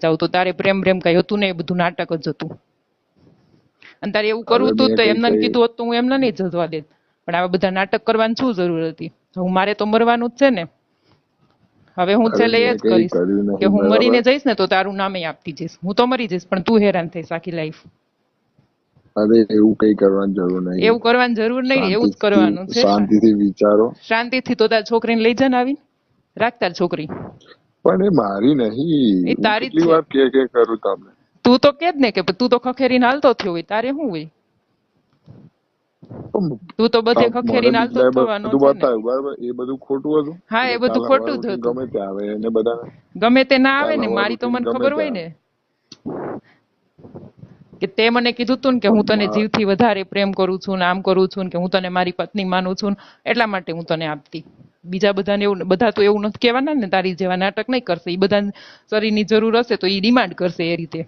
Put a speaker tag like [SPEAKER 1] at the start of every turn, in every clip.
[SPEAKER 1] જાવ તો તારે પ્રેમ પ્રેમ કઈ હતું ને, એ બધું નાટક જ હતું. અને તારે એવું કરવું
[SPEAKER 2] હવે
[SPEAKER 1] હતું
[SPEAKER 2] મેં
[SPEAKER 1] તો
[SPEAKER 2] કઈ
[SPEAKER 1] એમને
[SPEAKER 2] કઈ
[SPEAKER 1] કીધું હોત તો હું એમને નહીં જવા દેત. પણ આવા બધા નાટક કરવાની શું જરૂર હતી? હું મારે તો મરવાનું જ છે ને. હવે હું
[SPEAKER 2] અરે
[SPEAKER 1] છેલ્લે એ
[SPEAKER 2] મેં
[SPEAKER 1] જ
[SPEAKER 2] કઈ
[SPEAKER 1] કરીશ
[SPEAKER 2] કર્યું
[SPEAKER 1] કે
[SPEAKER 2] નહીં
[SPEAKER 1] હું
[SPEAKER 2] બરાબર.
[SPEAKER 1] મરીને જઈશ ને તો તારું નામે આપતી જઈશ. હું તો મરી જઈશ પણ તું હેરાન થઈશ આખી લાઈફ.
[SPEAKER 2] અરે એવું કઈ કરવાની જરૂર નહીં.
[SPEAKER 1] એવું કરવાની જરૂર નહીં, એવું જ કરવાનું છે.
[SPEAKER 2] શાંતિથી વિચારો.
[SPEAKER 1] શાંતિથી તો તાર છોકરીને લઈ જા ને આવીને. રાખ તાર છોકરી.
[SPEAKER 2] પણ એ મારી નહીં.
[SPEAKER 1] એ
[SPEAKER 2] હું
[SPEAKER 1] તારી જ
[SPEAKER 2] કેટલી
[SPEAKER 1] છે.
[SPEAKER 2] વાર કે કરું તમને.
[SPEAKER 1] તું તો કે જ ને કે તું તો ખખેરીને હાલતો થયો હોય, તારે શું હોય? તું તો બધે
[SPEAKER 2] મને
[SPEAKER 1] ખખેરીને હાલતો જ
[SPEAKER 2] બીજા
[SPEAKER 1] થવાનો
[SPEAKER 2] બધું
[SPEAKER 1] છે ને.
[SPEAKER 2] બતાવ્યું બરાબર, એ બધું ખોટું હતું.
[SPEAKER 1] હા, એ
[SPEAKER 2] એટલે
[SPEAKER 1] બધું
[SPEAKER 2] કાલ
[SPEAKER 1] ખોટું
[SPEAKER 2] સવારે
[SPEAKER 1] જ
[SPEAKER 2] ઉઠીને
[SPEAKER 1] હતું.
[SPEAKER 2] ગમે ત્યાં આવે એને બધાને.
[SPEAKER 1] ગમે તે ના આવે
[SPEAKER 2] કાલ
[SPEAKER 1] ને,
[SPEAKER 2] સવારે
[SPEAKER 1] મારી તો
[SPEAKER 2] ઉઠીને
[SPEAKER 1] મને
[SPEAKER 2] ગમે
[SPEAKER 1] ખબર હોય
[SPEAKER 2] ત્યાં
[SPEAKER 1] ને
[SPEAKER 2] આવે.
[SPEAKER 1] કે તે મને કીધું તું ને કે હું તને
[SPEAKER 2] પણ
[SPEAKER 1] જીવથી વધારે પ્રેમ કરું છું ને, આમ કરું છું ને, કે હું તને મારી પત્ની માનું છું ને, એટલા માટે હું તને આપતી. બીજા બધાને એવું, બધા તો એવું નથી કહેવાના ને, તારી જેવા નાટક નહીં કરશે. એ બધા શરીરની જરૂર હશે તો એ ડિમાન્ડ કરશે એ રીતે.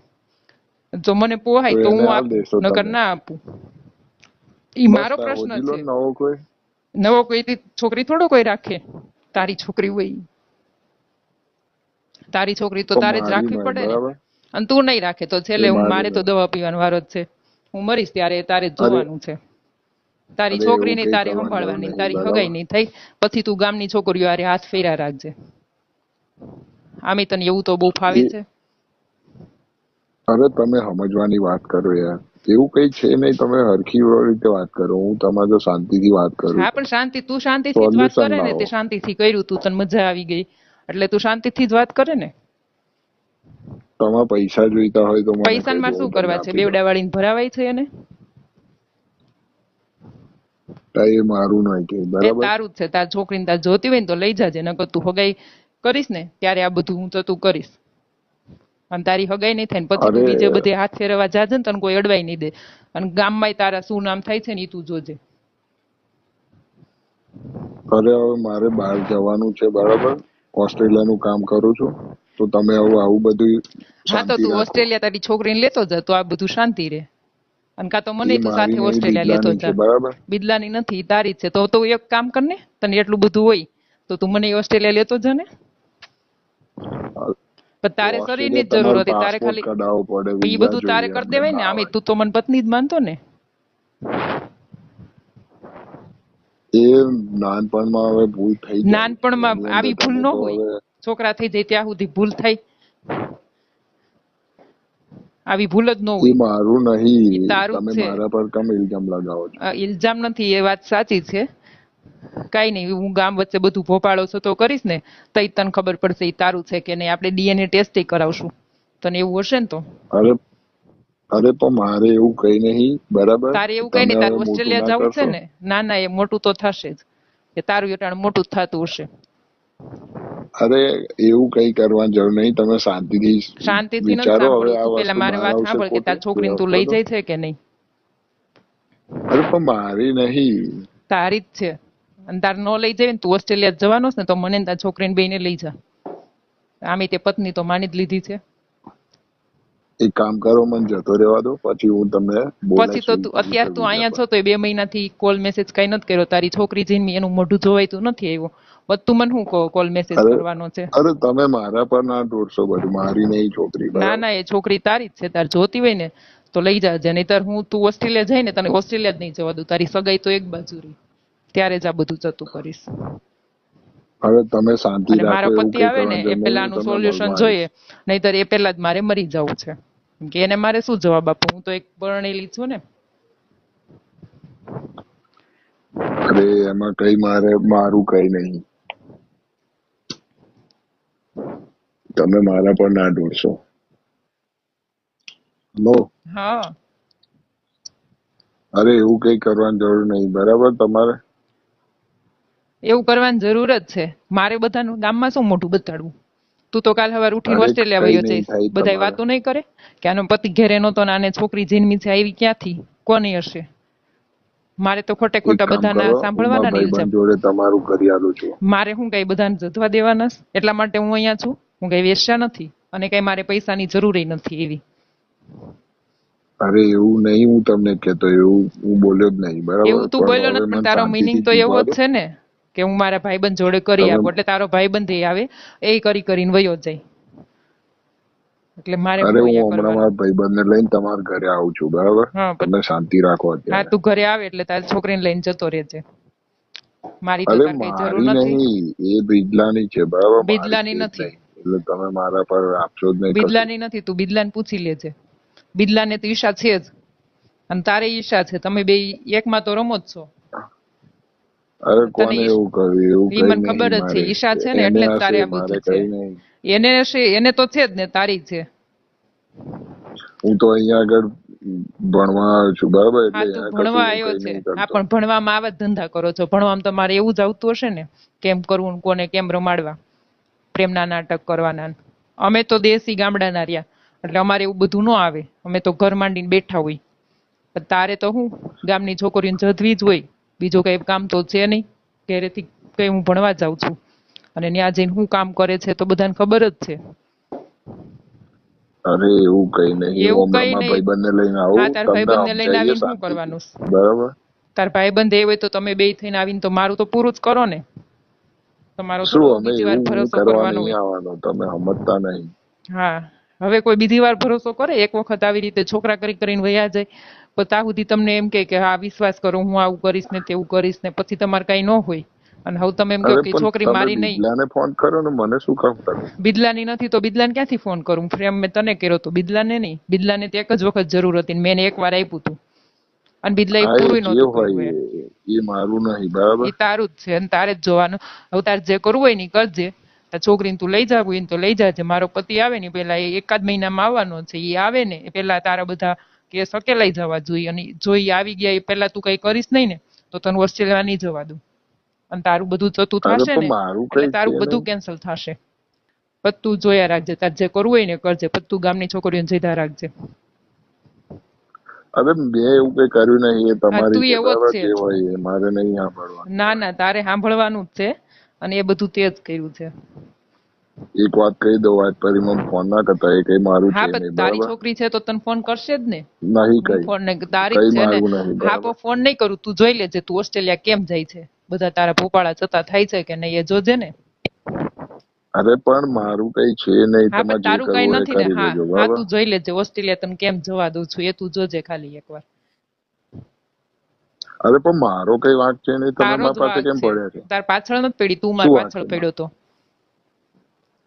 [SPEAKER 1] જો મને પોહાય તો
[SPEAKER 2] એને
[SPEAKER 1] હું
[SPEAKER 2] હાલ
[SPEAKER 1] આપું,
[SPEAKER 2] દેશો
[SPEAKER 1] નકર
[SPEAKER 2] તમે.
[SPEAKER 1] ના આપું. ઈ
[SPEAKER 2] બસ
[SPEAKER 1] મારો
[SPEAKER 2] તાર
[SPEAKER 1] પ્રશ્ન
[SPEAKER 2] હોજી લો
[SPEAKER 1] છે.
[SPEAKER 2] ને નવો કોઈ.
[SPEAKER 1] નવો કોઈ છોકરી થોડો કોઈ રાખે. તારી છોકરી હોય ઈ. તારી છોકરી તો
[SPEAKER 2] પણ
[SPEAKER 1] તારે જ
[SPEAKER 2] મારી
[SPEAKER 1] રાખવી
[SPEAKER 2] નહીં
[SPEAKER 1] પડે ને.
[SPEAKER 2] બરાબર.
[SPEAKER 1] અને તું નહીં રાખે તો છેલ્લે
[SPEAKER 2] એ
[SPEAKER 1] હું,
[SPEAKER 2] મારી
[SPEAKER 1] મારે તો
[SPEAKER 2] નહીં.
[SPEAKER 1] દવા પીવાનો વારો જ છે. હું મરીશ ત્યારે તારે જ
[SPEAKER 2] અરે
[SPEAKER 1] જોવાનું છે. તારી
[SPEAKER 2] અરે
[SPEAKER 1] છોકરી
[SPEAKER 2] એવું
[SPEAKER 1] નહીં
[SPEAKER 2] કઈ
[SPEAKER 1] તારે
[SPEAKER 2] કરવાની જરૂર
[SPEAKER 1] સંભાળવાની,
[SPEAKER 2] નહીં
[SPEAKER 1] તારી હગાઈ
[SPEAKER 2] બરાબર.
[SPEAKER 1] નહીં થઈ પછી તું ગામની છોકરીઓ હારે હાથ ફેર્યા રાખજે. આમે તને એવું તો બહુ ફાવે
[SPEAKER 2] એ
[SPEAKER 1] છે.
[SPEAKER 2] અરે તમે સમજવાની વાત કરો યાર. એવું કઈ છે નહીં, તમે હરખી રીતે વાત કરો. હું તમારે તો શાંતિથી વાત કરું
[SPEAKER 1] હા,
[SPEAKER 2] છું.
[SPEAKER 1] પણ શાંતિ, તું શાંતિથી જ વાત
[SPEAKER 2] સોલ્યુશન
[SPEAKER 1] કરે ને. તે
[SPEAKER 2] લાવો.
[SPEAKER 1] શાંતિથી કર્યું, તું તને મજા આવી ગઈ એટલે તું શાંતિથી જ વાત કરે ને.
[SPEAKER 2] તમારે પૈસા જોઈતા હોય તો મને
[SPEAKER 1] પૈસાને
[SPEAKER 2] કહી દો,
[SPEAKER 1] મારે શું
[SPEAKER 2] હું તમને
[SPEAKER 1] કરવા છે?
[SPEAKER 2] આપી દઉં.
[SPEAKER 1] બેવડા વાળીને ભરાવાય છે એને.
[SPEAKER 2] એ મારું નહીં કે
[SPEAKER 1] એ
[SPEAKER 2] બરાબર.
[SPEAKER 1] તારું જ છે. તાર છોકરીને તાર જોતી હોય ને તો લઈ જાજે. નકર તું હગાઈ કરીશ ને ત્યારે આ બધું હું તો તું કરીશ. અને તારી હગાઈ નહીં થાય ને પછી તું
[SPEAKER 2] અરે
[SPEAKER 1] બીજે બધે હાથ ફેરવવા જાજે ને તને કોઈ અડવાઈ નહીં દે. અને ગામમાંય તારા શું નામ થાય છે ને એ તું જોજે.
[SPEAKER 2] અરે હવે મારે બહાર જવાનું છે બરાબર. ઓસ્ટ્રેલિયાનું કામ કરું છું. તો તમે હવે આવું બધું
[SPEAKER 1] હા, તો
[SPEAKER 2] શાંતિ
[SPEAKER 1] તું
[SPEAKER 2] રાખો.
[SPEAKER 1] ઓસ્ટ્રેલિયા તારી છોકરીને લેતો જા તો આ બધું શાંતિ રહે. અને કાં તો મને
[SPEAKER 2] એ
[SPEAKER 1] તું
[SPEAKER 2] મારી
[SPEAKER 1] સાથે
[SPEAKER 2] નહીં,
[SPEAKER 1] ઓસ્ટ્રેલિયા લેતો
[SPEAKER 2] બિદલાની છે
[SPEAKER 1] જા.
[SPEAKER 2] બરાબર.
[SPEAKER 1] બિદલાની નથી, ઈ તારી જ છે. તો એક કામ કર ને, તને એટલું બધું હોય તો તું મને ઓસ્ટ્રેલિયા લેતો જા ને. પણ તારે શરીરની
[SPEAKER 2] ઓસ્ટ્રેલિયા
[SPEAKER 1] જ જરૂર
[SPEAKER 2] તમારો
[SPEAKER 1] હતી. તારે
[SPEAKER 2] પાસપોર્ટ
[SPEAKER 1] ખાલી
[SPEAKER 2] કઢાવવો પડે,
[SPEAKER 1] ઈ
[SPEAKER 2] વિઝા
[SPEAKER 1] બધું તારે
[SPEAKER 2] જોઈએ
[SPEAKER 1] કરી
[SPEAKER 2] અમને
[SPEAKER 1] દેવાય ને.
[SPEAKER 2] ના
[SPEAKER 1] આમે
[SPEAKER 2] હોય.
[SPEAKER 1] તું તો મને પત્ની જ માનતો ને.
[SPEAKER 2] એ નાનપણમાં હવે ભૂલ થઈ જાય.
[SPEAKER 1] નાનપણમાં
[SPEAKER 2] એની અંદર
[SPEAKER 1] આવી ભૂલ
[SPEAKER 2] તમે
[SPEAKER 1] ન
[SPEAKER 2] તો
[SPEAKER 1] હોય.
[SPEAKER 2] હવે.
[SPEAKER 1] છોકરા થઈ જાય ત્યાં સુધી ભૂલ થાય. આવી ભૂલ જ ન
[SPEAKER 2] એ
[SPEAKER 1] હોય.
[SPEAKER 2] મારું
[SPEAKER 1] ઈ
[SPEAKER 2] નહીં.
[SPEAKER 1] તારું જ
[SPEAKER 2] તમે
[SPEAKER 1] છે.
[SPEAKER 2] મારા પર કેમ ઇલ્ઝામ લગાવો છો?
[SPEAKER 1] ઇલ્ઝામ નથી, એ વાત સાચી છે. કઈ નહીં, હું ગામ વચ્ચે બધું ભોપાળો છો તો કરીશ ને તઈ તને ખબર પડશે ઈ તારું છે કે નહીં. આપણે ડીએનએ ટેસ્ટ કરાવશું તને એવું હશે ને તો.
[SPEAKER 2] અરે અરે પણ મારે એવું કઈ નહીં બરાબર.
[SPEAKER 1] તારે એવું કઈ
[SPEAKER 2] તમે
[SPEAKER 1] નહીં, તારે
[SPEAKER 2] હવે મોટું
[SPEAKER 1] ઓસ્ટ્રેલિયા
[SPEAKER 2] ના
[SPEAKER 1] જવું છે
[SPEAKER 2] કરશો.
[SPEAKER 1] ને. ના ના, એ મોટું તો થશે જ. કે તારું એટાણ મોટું જ થતું હશે.
[SPEAKER 2] અરે એવું કઈ કરવાની જરૂર નહીં. તમે શાંતિથી
[SPEAKER 1] શાંતિથી નથી
[SPEAKER 2] વિચારો. હવે
[SPEAKER 1] સાંભળવું.
[SPEAKER 2] આ
[SPEAKER 1] તું પેલા
[SPEAKER 2] વસ્તુ
[SPEAKER 1] મારી
[SPEAKER 2] બહાર
[SPEAKER 1] વાત
[SPEAKER 2] આવશે
[SPEAKER 1] સાંભળ કે તાર
[SPEAKER 2] ખોટું તો
[SPEAKER 1] છોકરીને તું લઈ
[SPEAKER 2] ખોટું.
[SPEAKER 1] જાય છે કે નહીં.
[SPEAKER 2] અરે પણ મારી નહીં.
[SPEAKER 1] તારી જ છે. અને તાર ન લઈ જાય ને, તું ઓસ્ટ્રેલિયા જવાનો છે ને તો મને ને તાર છોકરીને બેયને લઈ જા. આમે તે પત્ની તો માની જ લીધી છે.
[SPEAKER 2] એક કામ કરો, મને જતો રહેવા દો. પછી હું તમને
[SPEAKER 1] પછી
[SPEAKER 2] બોલાઈશ
[SPEAKER 1] તો તું અત્યારે તું
[SPEAKER 2] વિઝા
[SPEAKER 1] અહીંયા
[SPEAKER 2] પર.
[SPEAKER 1] છો તો 2 મહિનાથી કોલ મેસેજ કઈ નથી કર્યો. તારી છોકરી જઈને એનું મોઢું જોવાય નથી આવ્યો. બધું મને શું કોલ મેસેજ
[SPEAKER 2] અરે
[SPEAKER 1] કરવાનો છે?
[SPEAKER 2] અરે તમે મારા પર ના દોડશો બધું. મારી નહીં છોકરી
[SPEAKER 1] ના
[SPEAKER 2] બરાબર.
[SPEAKER 1] ના, એ છોકરી તારી જ છે. તાર જોતી હોય ને તો લઈ જાજે. નહીંતર તું ઓસ્ટ્રેલિયા જાય ને તને ઓસ્ટ્રેલિયા જ નહીં જવા દઉં. તારી સગાઈ તો એક બાજુ રહી ત્યારે જ આ બધું જતું કરીશ.
[SPEAKER 2] હવે તમે શાંતિ
[SPEAKER 1] અને
[SPEAKER 2] રાખો.
[SPEAKER 1] મારો
[SPEAKER 2] એવું
[SPEAKER 1] પતિ
[SPEAKER 2] કઈ
[SPEAKER 1] આવે ને
[SPEAKER 2] કરવાની
[SPEAKER 1] એ
[SPEAKER 2] જરૂર નહીં.
[SPEAKER 1] પેલા
[SPEAKER 2] હું
[SPEAKER 1] આનું
[SPEAKER 2] તમને
[SPEAKER 1] સોલ્યુશન
[SPEAKER 2] મળવા આવીશ.
[SPEAKER 1] જોઈએ. નહીંતર એ પેલા જ મારે મરી જવું છે. કેમ કે એને મારે શું જવાબ આપું? હું તો એક પરણેલી છું ને.
[SPEAKER 2] અરે એમાં કઈ મારું કઈ નહીં. તમે મારા પર ના દોડશો. નો.
[SPEAKER 1] હા,
[SPEAKER 2] અરે એવું કઈ કરવાની જરૂર નહીં બરાબર તમારે.
[SPEAKER 1] એવું કરવાની જરૂર જ છે. મારે બધાનું ગામમાં શું મોઢું બતાડવું? તું તો કાલ સવાર ઉઠીને
[SPEAKER 2] અરે
[SPEAKER 1] ઓસ્ટ્રેલિયા
[SPEAKER 2] કઈ
[SPEAKER 1] વયો
[SPEAKER 2] નહીં
[SPEAKER 1] જઈશ.
[SPEAKER 2] થાય
[SPEAKER 1] બધાય
[SPEAKER 2] તમારે.
[SPEAKER 1] વાતો નહીં કરે કે આનો પતિ ઘેરે નહોતો ને આને છોકરી જન્મી છે, આવી ક્યાંથી? કોની હશે? મારે તો ખોટે
[SPEAKER 2] એક
[SPEAKER 1] ખોટા
[SPEAKER 2] કામ
[SPEAKER 1] બધાના
[SPEAKER 2] કરો, હું મારા
[SPEAKER 1] સાંભળવાના ને ઇલ્ઝામ.
[SPEAKER 2] ભાઈબંધ જોડે તમારું કરી આલું છું.
[SPEAKER 1] મારે શું કઈ બધાને જધવા દેવાના છે? એટલા માટે હું અહીંયા છું. હું કઈ વેશ્યા નથી અને કઈ મારે પૈસાની જરૂર નથી એવી.
[SPEAKER 2] અરે એવું નહીં, હું તમને કહેતો. એવું હું બોલ્યો જ નહીં બરાબર.
[SPEAKER 1] એવું તું
[SPEAKER 2] પણ
[SPEAKER 1] બોલ્યો
[SPEAKER 2] હવે
[SPEAKER 1] નથી, પણ
[SPEAKER 2] મને
[SPEAKER 1] તારો મિનિંગ
[SPEAKER 2] શાંતિથી
[SPEAKER 1] તો એવો
[SPEAKER 2] જીવવા
[SPEAKER 1] જ
[SPEAKER 2] દો.
[SPEAKER 1] છે ને કે હું મારા ભાઈબંધ જોડે કરી
[SPEAKER 2] તમે
[SPEAKER 1] આપું એટલે તારો ભાઈબંધ આવે એ કરીને વયો જાય. એટલે મારે
[SPEAKER 2] અરે
[SPEAKER 1] શું
[SPEAKER 2] હું
[SPEAKER 1] અહીંયા
[SPEAKER 2] હમણાં
[SPEAKER 1] કરવાનું?
[SPEAKER 2] મારા ભાઈબંધને લઈને તમારા ઘરે આવું છું, બરાબર?
[SPEAKER 1] હા
[SPEAKER 2] તમે શાંતિ રાખો
[SPEAKER 1] હા,
[SPEAKER 2] અત્યારે.
[SPEAKER 1] તું ઘરે આવે એટલે તારી છોકરીને લઈને જતો રહેજે. મારી તો
[SPEAKER 2] અરે
[SPEAKER 1] તાર કઈ જરૂર
[SPEAKER 2] મારી
[SPEAKER 1] નથી.
[SPEAKER 2] નહીં, એ બિજલાની છે, બરાબર? મારી
[SPEAKER 1] બિદલાની
[SPEAKER 2] છે જ
[SPEAKER 1] નથી.
[SPEAKER 2] નહીં, એટલે તમે મારા પર આપશો જ નહીં કશું.
[SPEAKER 1] બિદલાની નથી, તું બિદલાને પૂછી લેજે. બિદલાને તો ઈચ્છા છે જ, અને તારે ઈચ્છા છે. તમે બે એકમાં તો રમો જ છો.
[SPEAKER 2] અરે
[SPEAKER 1] તને
[SPEAKER 2] કોને એવું કર્યું? એવું
[SPEAKER 1] એ
[SPEAKER 2] કઈ
[SPEAKER 1] મને ખબર
[SPEAKER 2] નહીં
[SPEAKER 1] જ છે.
[SPEAKER 2] મારે.
[SPEAKER 1] ઈચ્છા છે ને
[SPEAKER 2] એને
[SPEAKER 1] એટલે જ
[SPEAKER 2] હશે,
[SPEAKER 1] તારે આ
[SPEAKER 2] મારે
[SPEAKER 1] બધું છે.
[SPEAKER 2] કઈ નહીં.
[SPEAKER 1] એને તો છે જ ને, તારી છે.
[SPEAKER 2] હું તો અહીંયા આગળ ભણવા આવ્યો છું, બરાબર? એટલે
[SPEAKER 1] હા, તું
[SPEAKER 2] અહીંયા કશું
[SPEAKER 1] ભણવા
[SPEAKER 2] હું
[SPEAKER 1] આવ્યો
[SPEAKER 2] કઈ
[SPEAKER 1] છે.
[SPEAKER 2] નહીં
[SPEAKER 1] હા,
[SPEAKER 2] કરતો.
[SPEAKER 1] પણ ભણવામાં આવા જ ધંધા કરો છો. ભણવામાં તમારે એવું જ આવતું હશે ને, કેમ કરવું, કોને કેમ રમાડવા, પ્રેમના નાટક કરવાના. અમે તો દેશી ગામડાના રહ્યા, એટલે અમારે એવું બધું ન આવે. અમે તો ઘર માંડીને બેઠા હોય. પણ તારે તો હું ગામની છોકરીઓને જધવી જ હોય. બીજું કઈ કામ તો છે નહીં. ઘરેથી કઈ હું ભણવા જાઉં છું, અને ત્યાં જઈને હું કામ કરે છે તો બધાને ખબર જ છે.
[SPEAKER 2] અરે એવું કઈ નહીં. હું
[SPEAKER 1] એવું
[SPEAKER 2] હમણાં
[SPEAKER 1] કઈ
[SPEAKER 2] મારા
[SPEAKER 1] નહીં.
[SPEAKER 2] ભાઈબંધને લઈને
[SPEAKER 1] હા,
[SPEAKER 2] આવું,
[SPEAKER 1] તાર
[SPEAKER 2] તમને
[SPEAKER 1] ભાઈબંધને લઈને
[SPEAKER 2] સમજાવીએ
[SPEAKER 1] આવીને શું
[SPEAKER 2] શાંતિથી,
[SPEAKER 1] કરવાનું?
[SPEAKER 2] બરાબર?
[SPEAKER 1] તાર ભાઈબંધ એ હોય તો તમે બે થઈને આવીને તો મારું તો પૂરું જ કરો ને. તમારો
[SPEAKER 2] શું
[SPEAKER 1] થોડો
[SPEAKER 2] અમે
[SPEAKER 1] બીજી વાર
[SPEAKER 2] એવું હું
[SPEAKER 1] ભરોસો
[SPEAKER 2] કરવા
[SPEAKER 1] કરવાનો
[SPEAKER 2] નહીં
[SPEAKER 1] હોય.
[SPEAKER 2] આવવાનો, તમે સમજતા નહીં.
[SPEAKER 1] હા, હવે કોઈ બીજી વાર ભરોસો કરે? એક વખત આવી રીતે છોકરા કરીને વયા જાય, પણ ત્યાં સુધી તમને એમ કે હા વિશ્વાસ કરો, હું આવું કરીશ ને તેવું કરીશ ને, પછી તમારે કઈ ન હોય. અને હવે તમે એમ કહો
[SPEAKER 2] અરે
[SPEAKER 1] કે
[SPEAKER 2] પણ
[SPEAKER 1] છોકરી
[SPEAKER 2] તમે
[SPEAKER 1] મારી નહીં.
[SPEAKER 2] બિજલાને ફોન કરો ને, મને શું કામ કરો?
[SPEAKER 1] બિદલાની નથી તો બિદલાને ક્યાંથી ફોન કરું? પ્રેમ મેં તને કર્યો તો, બિદલાને નહીં. બિદલાને તો એક જ વખત જરૂર હતી, મેં એને એક વાર આપ્યું હતું, અને બિદલા એ
[SPEAKER 2] હા, એ
[SPEAKER 1] પૂરું
[SPEAKER 2] જે
[SPEAKER 1] નહોતું કર્યું.
[SPEAKER 2] હોય એ મારું નહીં, બરાબર?
[SPEAKER 1] એ તારું જ છે, અને તારે જ જોવાનું. હવે તારે જે કરવું હોય ને ઈ કરજે. તાર છોકરીને તું લઈ જાવ હોય ને તો લઈ જાજે. મારો પતિ આવે ને પેલા એ એકાદ મહિનામાં આવવાનો છે. એ આવે ને એ પેલા તારા બધા કેસ અકેલાઈ જવા જોઈએ, અને જો એ આવી ગયા એ પેલા તું કઈ કરીશ નહીં ને તો તને ઓસ્ટ્રેલિયા નહીં જવા દઉં. અને તારું બધું જતું
[SPEAKER 2] અરે
[SPEAKER 1] થશે
[SPEAKER 2] પણ
[SPEAKER 1] ને
[SPEAKER 2] મારું
[SPEAKER 1] એટલે
[SPEAKER 2] કઈ છે
[SPEAKER 1] તારું બધું
[SPEAKER 2] નહીં.
[SPEAKER 1] કેન્સલ થશે. પણ તું જોયા રાખજે, તાર જે કરવું હોય ને કરજે. પણ તું ગામની છોકરીઓને જીધા રાખજે.
[SPEAKER 2] અરે મેં એવું કઈ કર્યું નહીં, એ
[SPEAKER 1] હા,
[SPEAKER 2] તમારી
[SPEAKER 1] તું
[SPEAKER 2] છે,
[SPEAKER 1] એવો જ
[SPEAKER 2] બરાબર?
[SPEAKER 1] છે.
[SPEAKER 2] જે હોય એ મારે નહીં સાંભળવાનું
[SPEAKER 1] ના
[SPEAKER 2] હોય.
[SPEAKER 1] ના, તારે સાંભળવાનું જ છે, અને એ બધું તે જ કર્યું છે.
[SPEAKER 2] એક વાત કહી દઉં, આજ પછી મને ફોન ના કરતા, એ કઈ મારું છે
[SPEAKER 1] હા, પણ
[SPEAKER 2] નહીં,
[SPEAKER 1] તારી
[SPEAKER 2] બરાબર?
[SPEAKER 1] છોકરી છે તો તને ફોન કરશે જ ને.
[SPEAKER 2] નહીં
[SPEAKER 1] હું
[SPEAKER 2] કઈ,
[SPEAKER 1] ફોન ને તારી જ
[SPEAKER 2] કઈ
[SPEAKER 1] છે ને.
[SPEAKER 2] મારું નહીં,
[SPEAKER 1] હા,
[SPEAKER 2] બરાબર?
[SPEAKER 1] પણ ફોન નહીં કરું. તું જોઈ લેજે, તું ઓસ્ટ્રેલિયા કેમ જાય છે. બધા તારા ભોપાળા જતા થાય છે કે નહીં એ જોજે ને.
[SPEAKER 2] અરે પણ મારું કઈ છે નહીં,
[SPEAKER 1] હા, પણ
[SPEAKER 2] તમારે જે
[SPEAKER 1] તારું કઈ
[SPEAKER 2] કરવું હોય એ
[SPEAKER 1] નથી ને.
[SPEAKER 2] કરી
[SPEAKER 1] હા
[SPEAKER 2] લેજો,
[SPEAKER 1] હા,
[SPEAKER 2] બરાબર?
[SPEAKER 1] તું જોઈ લેજે ઓસ્ટ્રેલિયા તને કેમ જવા દઉં છું એ તું જોજે ખાલી એકવાર.
[SPEAKER 2] અરે પણ મારો કઈ વાંક છે નહીં, તમે
[SPEAKER 1] તારો
[SPEAKER 2] મારા
[SPEAKER 1] જ
[SPEAKER 2] પાસે
[SPEAKER 1] વાંક
[SPEAKER 2] કેમ
[SPEAKER 1] છે.
[SPEAKER 2] પડ્યા છો?
[SPEAKER 1] તાર પાછળ નથી પડી, તું માર
[SPEAKER 2] શું વાંક
[SPEAKER 1] પાછળ
[SPEAKER 2] છે
[SPEAKER 1] પડ્યો
[SPEAKER 2] મારો?
[SPEAKER 1] તો.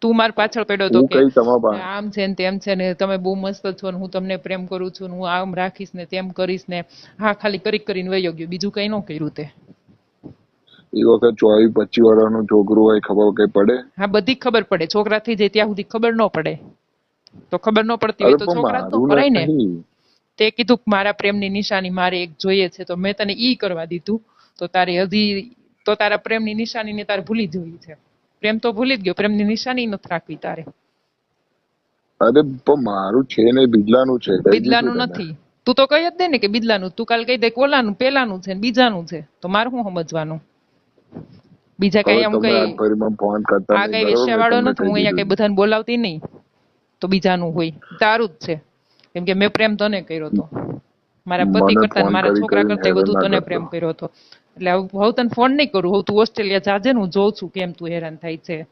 [SPEAKER 1] તું માર પાછળ પડ્યો તો
[SPEAKER 2] હું
[SPEAKER 1] કે
[SPEAKER 2] કઈ તમારા પાસે?
[SPEAKER 1] આમ છે ને તેમ છે ને, તમે બહુ મસ્ત છો ને, હું તમને પ્રેમ કરું છું ને, હું આમ રાખીશ ને તેમ કરીશ ને. હા, ખાલી કરીને વયો ગયો, બીજું કઈ ન કર્યું તે.
[SPEAKER 2] એ વખત 24-25 વર્ષનું છોકરું હોય, ખબર કઈ પડે?
[SPEAKER 1] હા, બધી ખબર પડે. છોકરા થઈ જાય ત્યાં સુધી ખબર ન પડે. તો ખબર ન પડતી
[SPEAKER 2] અરે
[SPEAKER 1] હોય તો
[SPEAKER 2] પણ
[SPEAKER 1] છોકરા જ તો
[SPEAKER 2] મારું
[SPEAKER 1] કરાય ને.
[SPEAKER 2] નહીં.
[SPEAKER 1] તે કીધું કે મારા પ્રેમની નિશાની મારે એક જોઈએ છે, તો મેં તને ઈ કરવા દીધું. તો તારે હજી તો તારા પ્રેમની નિશાનીને તારે ભૂલી જવી છે. પ્રેમ તો ભૂલી જ ગયો, પ્રેમની નિશાની નથી રાખવી તારે.
[SPEAKER 2] અરે પણ મારું છે નહીં, બિજલાનું છે, કહી દીધું
[SPEAKER 1] બિદલાનું
[SPEAKER 2] તને.
[SPEAKER 1] નથી. તું તો કહી જ દે ને કે બિદલાનું. તું કાલ કહી દે કે ઓલાનું પેલાનું છે ને બીજાનું છે, તો મારે શું સમજવાનું? બીજા
[SPEAKER 2] હવે
[SPEAKER 1] કઈ આમ
[SPEAKER 2] તમે
[SPEAKER 1] કઈ
[SPEAKER 2] આજ ફરી મને ફોન કરતા
[SPEAKER 1] આ
[SPEAKER 2] નહીં,
[SPEAKER 1] કઈ
[SPEAKER 2] બરાબર? મેં
[SPEAKER 1] વેશ્યાવાળો
[SPEAKER 2] તમને
[SPEAKER 1] નથી.
[SPEAKER 2] કહી
[SPEAKER 1] હું અહીંયા
[SPEAKER 2] દીધું
[SPEAKER 1] કઈ
[SPEAKER 2] છે.
[SPEAKER 1] બધાને બોલાવતી નહીં તો બીજાનું હોય. તારું જ છે, કેમ કે મેં પ્રેમ તને કર્યો હતો. મારા પતિ
[SPEAKER 2] મને
[SPEAKER 1] કરતા ને
[SPEAKER 2] ફોન
[SPEAKER 1] મારા
[SPEAKER 2] કરી
[SPEAKER 1] છોકરા
[SPEAKER 2] કરીને
[SPEAKER 1] કરતા
[SPEAKER 2] હેરાન
[SPEAKER 1] વધુ
[SPEAKER 2] ના
[SPEAKER 1] તને
[SPEAKER 2] કરતો.
[SPEAKER 1] પ્રેમ કર્યો હતો. એટલે હવે તને ફોન નહીં કરું. હવે તું ઓસ્ટ્રેલિયા જાજે ને, હું જોઉં છું કેમ તું હેરાન થાય છે.